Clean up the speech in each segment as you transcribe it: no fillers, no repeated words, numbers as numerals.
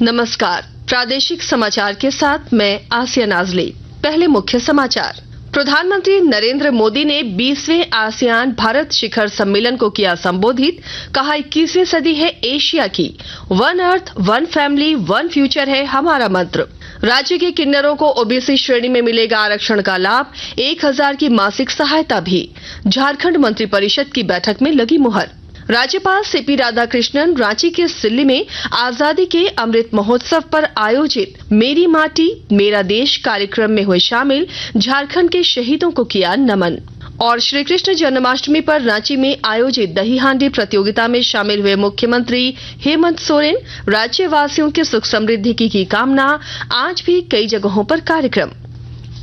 नमस्कार, प्रादेशिक समाचार के साथ मैं आसिया नाजली। पहले मुख्य समाचार। प्रधानमंत्री नरेंद्र मोदी ने 20वें आसियान भारत शिखर सम्मेलन को किया संबोधित। कहा 21वीं सदी है एशिया की, one earth one family one future है हमारा मंत्र। राज्य के किन्नरों को ओबीसी श्रेणी में मिलेगा आरक्षण का लाभ, 1000 की मासिक सहायता भी। झारखंड मंत्रिपरिषद की बैठक में लगी मुहर। राज्यपाल सीपी राधाकृष्णन रांची के सिल्ली में आजादी के अमृत महोत्सव पर आयोजित मेरी माटी मेरा देश कार्यक्रम में हुए शामिल। झारखंड के शहीदों को किया नमन। और श्री कृष्ण जन्माष्टमी पर रांची में आयोजित दही हांडी प्रतियोगिता में शामिल हुए मुख्यमंत्री हेमंत सोरेन। राज्यवासियों की सुख समृद्धि की कामना। आज भी कई जगहों पर कार्यक्रम।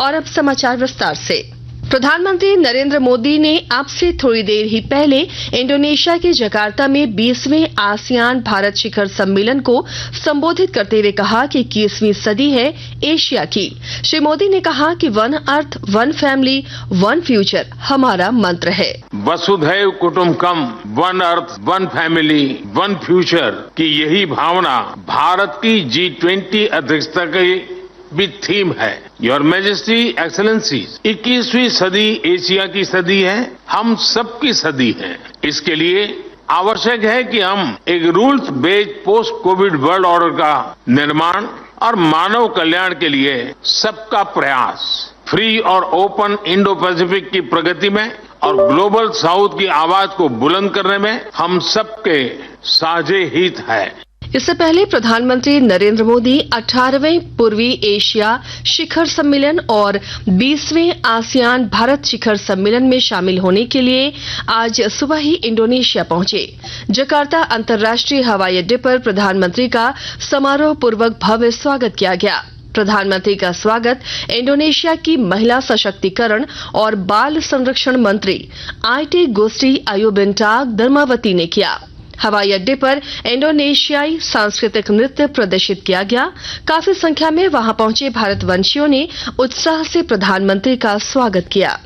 और अब समाचार विस्तार से। प्रधानमंत्री नरेंद्र मोदी ने अब से थोड़ी देर ही पहले इंडोनेशिया के जकार्ता में 20वें आसियान भारत शिखर सम्मेलन को संबोधित करते हुए कहा कि 21वीं सदी है एशिया की। श्री मोदी ने कहा कि one earth one family one future हमारा मंत्र है। वसुधैव कुटुंबकम, one earth one family one future की यही भावना भारत की G20 अध्यक्षता की भी थीम है। योर मैजेस्टी एक्सेलेंसीज, 21वीं सदी एशिया की सदी है, हम सबकी सदी है। इसके लिए आवश्यक है कि हम एक rules based post Covid world order का निर्माण और मानव कल्याण के लिए सबका प्रयास, फ्री और ओपन इंडो पैसिफिक की प्रगति में और ग्लोबल साउथ की आवाज को बुलंद करने में हम सबके साझे हित है। इससे पहले प्रधानमंत्री नरेंद्र मोदी 18वें पूर्वी एशिया शिखर सम्मेलन और 20वें आसियान भारत शिखर सम्मेलन में शामिल होने के लिए आज सुबह ही इंडोनेशिया पहुंचे। जकार्ता अंतर्राष्ट्रीय हवाई अड्डे पर प्रधानमंत्री का समारोह पूर्वक भव्य स्वागत किया गया। प्रधानमंत्री का स्वागत इंडोनेशिया की महिला सशक्तिकरण और बाल संरक्षण मंत्री आईटी गुस्टी आयुबिंटाग धर्मावती ने किया। हवाई अड्डे पर इंडोनेशियाई सांस्कृतिक नृत्य प्रदर्शित किया गया। काफी संख्या में वहां पहुंचे भारतवंशियों ने उत्साह से प्रधानमंत्री का स्वागत किया।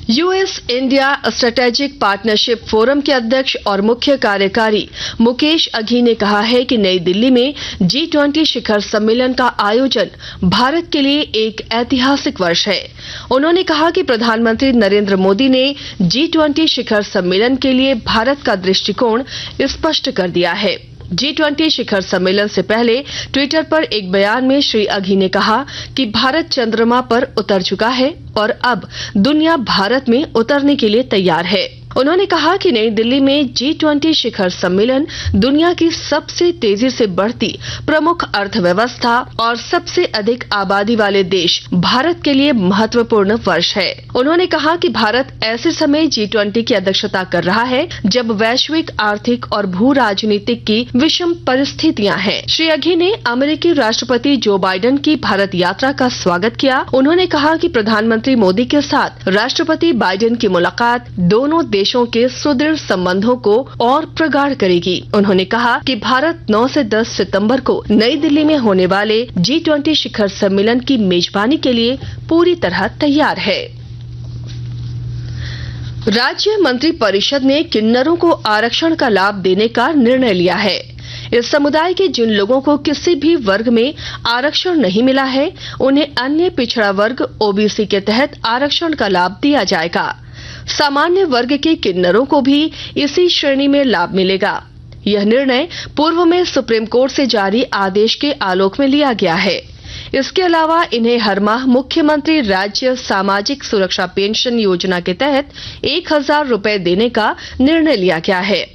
US India strategic partnership forum के अध्यक्ष और मुख्य कार्यकारी मुकेश अघी ने कहा है कि नई दिल्ली में G20 शिखर सम्मेलन का आयोजन भारत के लिए एक ऐतिहासिक वर्ष है। उन्होंने कहा कि प्रधानमंत्री नरेंद्र मोदी ने G20 शिखर सम्मेलन के लिए भारत का दृष्टिकोण स्पष्ट कर दिया है। G20 शिखर सम्मेलन से पहले ट्विटर पर एक बयान में श्री अघी ने कहा कि भारत चंद्रमा पर उतर चुका है और अब दुनिया भारत में उतरने के लिए तैयार है। उन्होंने कहा कि नई दिल्ली में G20 शिखर सम्मेलन दुनिया की सबसे तेजी से बढ़ती प्रमुख अर्थव्यवस्था और सबसे अधिक आबादी वाले देश भारत के लिए महत्वपूर्ण वर्ष है। उन्होंने कहा कि भारत ऐसे समय G20 की अध्यक्षता कर रहा है जब वैश्विक आर्थिक और भू राजनीतिक की विषम परिस्थितियां हैं। श्री अघी ने अमेरिकी राष्ट्रपति जो बाइडेन की भारत यात्रा का स्वागत किया। उन्होंने कहा कि प्रधानमंत्री मोदी के साथ राष्ट्रपति बाइडेन की मुलाकात दोनों देशों के सुदृढ़ संबंधों को और प्रगाढ़ करेगी। उन्होंने कहा कि भारत 9 से 10 सितंबर को नई दिल्ली में होने वाले G20 शिखर सम्मेलन की मेजबानी के लिए पूरी तरह तैयार है। राज्य मंत्रिपरिषद ने किन्नरों को आरक्षण का लाभ देने का निर्णय लिया है। इस समुदाय के जिन लोगों को किसी भी वर्ग में आरक्षण नहीं मिला है, उन्हें अन्य पिछड़ा वर्ग ओबीसी के तहत आरक्षण का लाभ दिया जाएगा। सामान्य वर्ग के किन्नरों को भी इसी श्रेणी में लाभ मिलेगा। यह निर्णय पूर्व में सुप्रीम कोर्ट से जारी आदेश के आलोक में लिया गया है। इसके अलावा इन्हें हर माह मुख्यमंत्री राज्य सामाजिक सुरक्षा पेंशन योजना के तहत 1000 रुपए देने का निर्णय लिया गया है।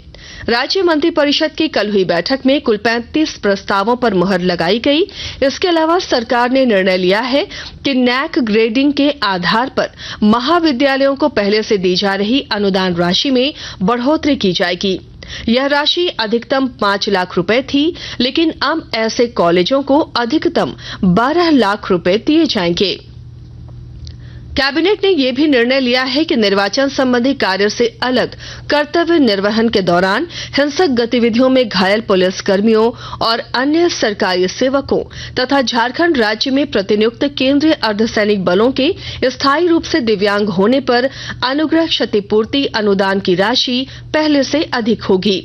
राज्य मंत्रिपरिषद की कल हुई बैठक में कुल 35 प्रस्तावों पर मुहर लगाई गई। इसके अलावा सरकार ने निर्णय लिया है कि नैक ग्रेडिंग के आधार पर महाविद्यालयों को पहले से दी जा रही अनुदान राशि में बढ़ोतरी की जाएगी। यह राशि अधिकतम 5 लाख रुपए थी, लेकिन अब ऐसे कॉलेजों को अधिकतम 12 लाख रुपए दिए जाएंगे। कैबिनेट ने यह भी निर्णय लिया है कि निर्वाचन संबंधी कार्य से अलग कर्तव्य निर्वहन के दौरान हिंसक गतिविधियों में घायल पुलिस कर्मियों और अन्य सरकारी सेवकों तथा झारखंड राज्य में प्रतिनियुक्त केंद्रीय अर्धसैनिक बलों के स्थायी रूप से दिव्यांग होने पर अनुग्रह क्षतिपूर्ति अनुदान की राशि पहले से अधिक होगी।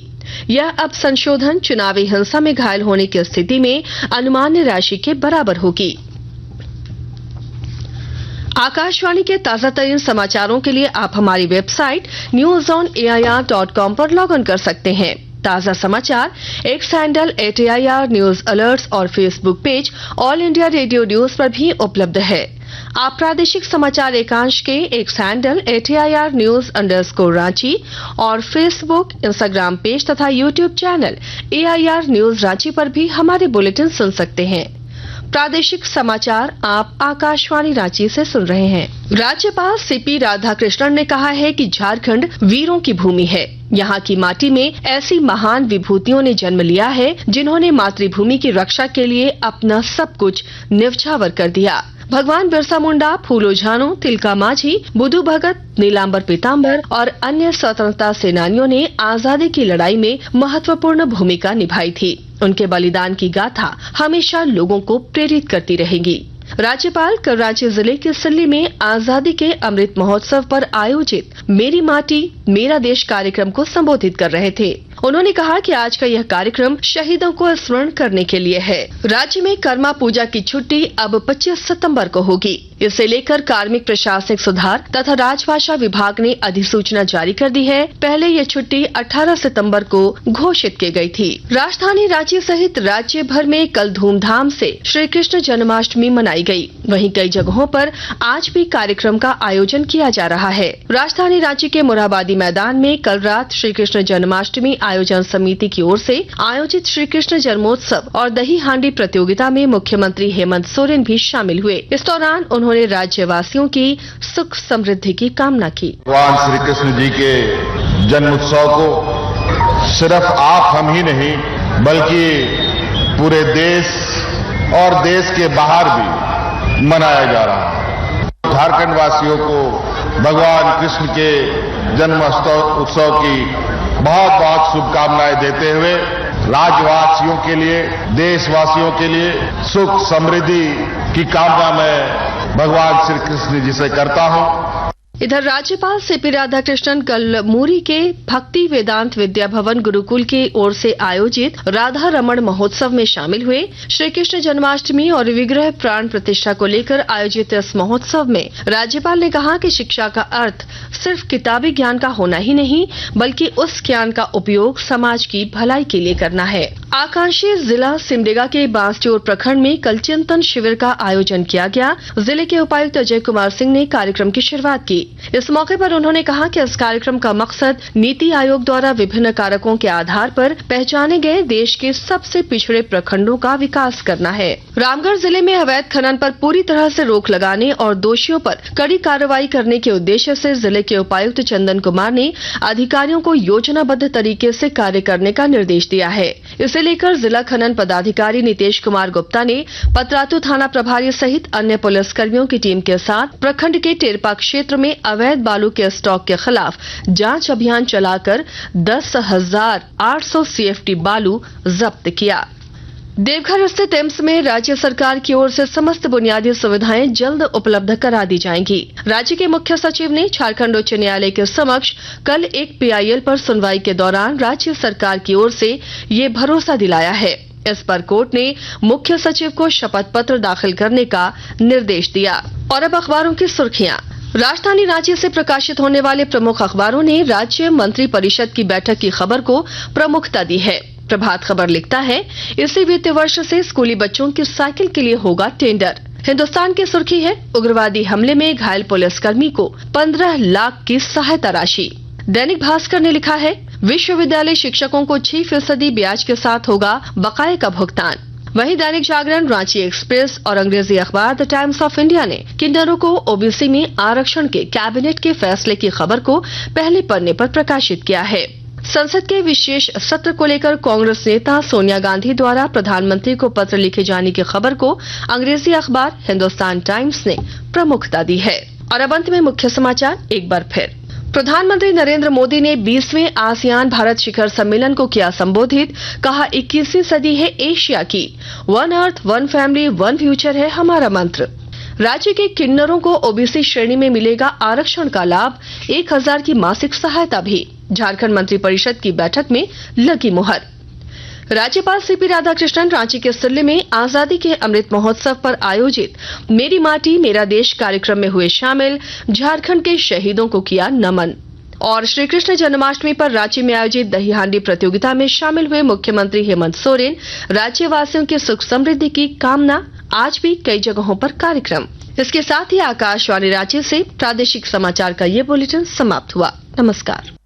यह अब संशोधन चुनावी हिंसा में घायल होने की स्थिति में अनुमान्य राशि के बराबर होगी। आकाशवाणी के ताजा तरीन समाचारों के लिए आप हमारी वेबसाइट newsonair.com पर लॉग इन कर सकते हैं। ताजा समाचार X handle @AIR news alerts और Facebook page all India radio news पर भी उपलब्ध है। आप प्रादेशिक समाचार एकांश के X handle @AIR news _Ranchi और फेसबुक, इंस्टाग्राम पेज तथा YouTube channel AIR news Ranchi पर भी हमारे बुलेटिन सुन सकते हैं। प्रादेशिक समाचार आप आकाशवाणी रांची से सुन रहे हैं। राज्यपाल CP राधाकृष्णन ने कहा है कि झारखंड वीरों की भूमि है। यहाँ की माटी में ऐसी महान विभूतियों ने जन्म लिया है जिन्होंने मातृभूमि की रक्षा के लिए अपना सब कुछ न्यौछावर कर दिया। भगवान बिरसा मुंडा, फूलो झानो, तिलका माझी, बुधु भगत, नीलांबर पीताम्बर और अन्य स्वतंत्रता सेनानियों ने आजादी की लड़ाई में महत्वपूर्ण भूमिका निभाई थी। उनके बलिदान की गाथा हमेशा लोगों को प्रेरित करती रहेगी। राज्यपाल कल रांची जिले के सिल्ली में आजादी के अमृत महोत्सव पर आयोजित मेरी माटी मेरा देश कार्यक्रम को संबोधित कर रहे थे। उन्होंने कहा कि आज का यह कार्यक्रम शहीदों को स्मरण करने के लिए है। राज्य में कर्मा पूजा की छुट्टी अब 25 सितंबर को होगी। इसे लेकर कार्मिक प्रशासनिक सुधार तथा राजभाषा विभाग ने अधिसूचना जारी कर दी है। पहले ये छुट्टी 18 सितंबर को घोषित की गई थी। राजधानी रांची सहित राज्य भर में कल धूमधाम से श्री कृष्ण जन्माष्टमी मनाई गई। वहीं कई जगहों पर आज भी कार्यक्रम का आयोजन किया जा रहा है। राजधानी रांची के मोरहाबादी मैदान में कल रात श्री कृष्ण जन्माष्टमी आयोजन समिति की ओर से आयोजित श्री कृष्ण जन्मोत्सव और दही हांडी प्रतियोगिता में मुख्यमंत्री हेमंत सोरेन भी शामिल हुए। इस दौरान उन्होंने राज्यवासियों की सुख समृद्धि की कामना की। भगवान श्री कृष्ण जी के जन्मोत्सव को सिर्फ आप हम ही नहीं बल्कि पूरे देश और देश के बाहर भी मनाया जा रहा है। झारखंड वासियों को भगवान कृष्ण के जन्म उत्सव की बहुत बहुत शुभकामनाएं देते हुए राज्यवासियों के लिए, देशवासियों के लिए सुख समृद्धि की कामना मैं भगवान श्री कृष्ण जी से करता हूं। इधर राज्यपाल CP राधाकृष्णन कल मूरी के भक्ति वेदांत विद्या भवन गुरुकुल की ओर से आयोजित राधा रमण महोत्सव में शामिल हुए। श्री कृष्ण जन्माष्टमी और विग्रह प्राण प्रतिष्ठा को लेकर आयोजित इस महोत्सव में राज्यपाल ने कहा कि शिक्षा का अर्थ सिर्फ किताबी ज्ञान का होना ही नहीं बल्कि उस ज्ञान का उपयोग समाज की भलाई के लिए करना है। आकांक्षी जिला सिमडेगा के बांसजोर प्रखंड में कल चिंतन शिविर का आयोजन किया गया। जिले के उपायुक्त अजय कुमार सिंह ने कार्यक्रम की शुरुआत की। इस मौके पर उन्होंने कहा कि इस कार्यक्रम का मकसद नीति आयोग द्वारा विभिन्न कारकों के आधार पर पहचाने गए देश के सबसे पिछड़े प्रखंडों का विकास करना है। रामगढ़ जिले में अवैध खनन पर पूरी तरह से रोक लगाने और दोषियों पर कड़ी कार्रवाई करने के उद्देश्य से जिले के उपायुक्त चंदन कुमार ने अधिकारियों को योजनाबद्ध तरीके से कार्य करने का निर्देश दिया है। इसे लेकर जिला खनन पदाधिकारी नितेश कुमार गुप्ता ने पतरातू थाना प्रभारी सहित अन्य पुलिसकर्मियों की टीम के साथ प्रखंड के टेरपा क्षेत्र में अवैध बालू के स्टॉक के खिलाफ जांच अभियान चलाकर 10,800 CFT बालू जब्त किया। देवघर स्थित एम्स में राज्य सरकार की ओर से समस्त बुनियादी सुविधाएं जल्द उपलब्ध करा दी जाएंगी। राज्य के मुख्य सचिव ने झारखंड उच्च न्यायालय के समक्ष कल एक PIL पर सुनवाई के दौरान राज्य सरकार की ओर से ये भरोसा दिलाया है। इस पर कोर्ट ने मुख्य सचिव को शपथ पत्र दाखिल करने का निर्देश दिया। और अब अखबारों की सुर्खियां। राजधानी रांची से प्रकाशित होने वाले प्रमुख अखबारों ने राज्य मंत्री परिषद की बैठक की खबर को प्रमुखता दी है। प्रभात खबर लिखता है, इसी वित्तीय वर्ष से स्कूली बच्चों की साइकिल के लिए होगा टेंडर। हिंदुस्तान की सुर्खी है, उग्रवादी हमले में घायल पुलिसकर्मी को 15 लाख की सहायता राशि। दैनिक भास्कर ने लिखा है, विश्वविद्यालय शिक्षकों को 6% ब्याज के साथ होगा बकाये का भुगतान। वहीं दैनिक जागरण, रांची एक्सप्रेस और अंग्रेजी अखबार द टाइम्स ऑफ इंडिया ने किन्नरों को OBC में आरक्षण के कैबिनेट के फैसले की खबर को पहले पन्ने पर प्रकाशित किया है। संसद के विशेष सत्र को लेकर कांग्रेस नेता सोनिया गांधी द्वारा प्रधानमंत्री को पत्र लिखे जाने की खबर को अंग्रेजी अखबार हिंदुस्तान टाइम्स ने प्रमुखता दी है। और अब अंत में मुख्य समाचार एक बार फिर। प्रधानमंत्री नरेंद्र मोदी ने 20वें आसियान भारत शिखर सम्मेलन को किया संबोधित। कहा, 21वीं सदी है एशिया की, one earth one family one future है हमारा मंत्र। राज्य के किन्नरों को OBC श्रेणी में मिलेगा आरक्षण का लाभ, 1,000 की मासिक सहायता भी। झारखंड मंत्रिपरिषद की बैठक में लगी मुहर। राज्यपाल सीपी राधाकृष्णन रांची के सिल्ले में आजादी के अमृत महोत्सव पर आयोजित मेरी माटी मेरा देश कार्यक्रम में हुए शामिल, झारखंड के शहीदों को किया नमन। और श्री कृष्ण जन्माष्टमी पर रांची में आयोजित दही हांडी प्रतियोगिता में शामिल हुए मुख्यमंत्री हेमंत सोरेन, राज्यवासियों की सुख समृद्धि की कामना। आज भी कई जगहों पर कार्यक्रम। इसके साथ ही आकाशवाणी रांची से प्रादेशिक समाचार का ये बुलेटिन समाप्त हुआ। नमस्कार।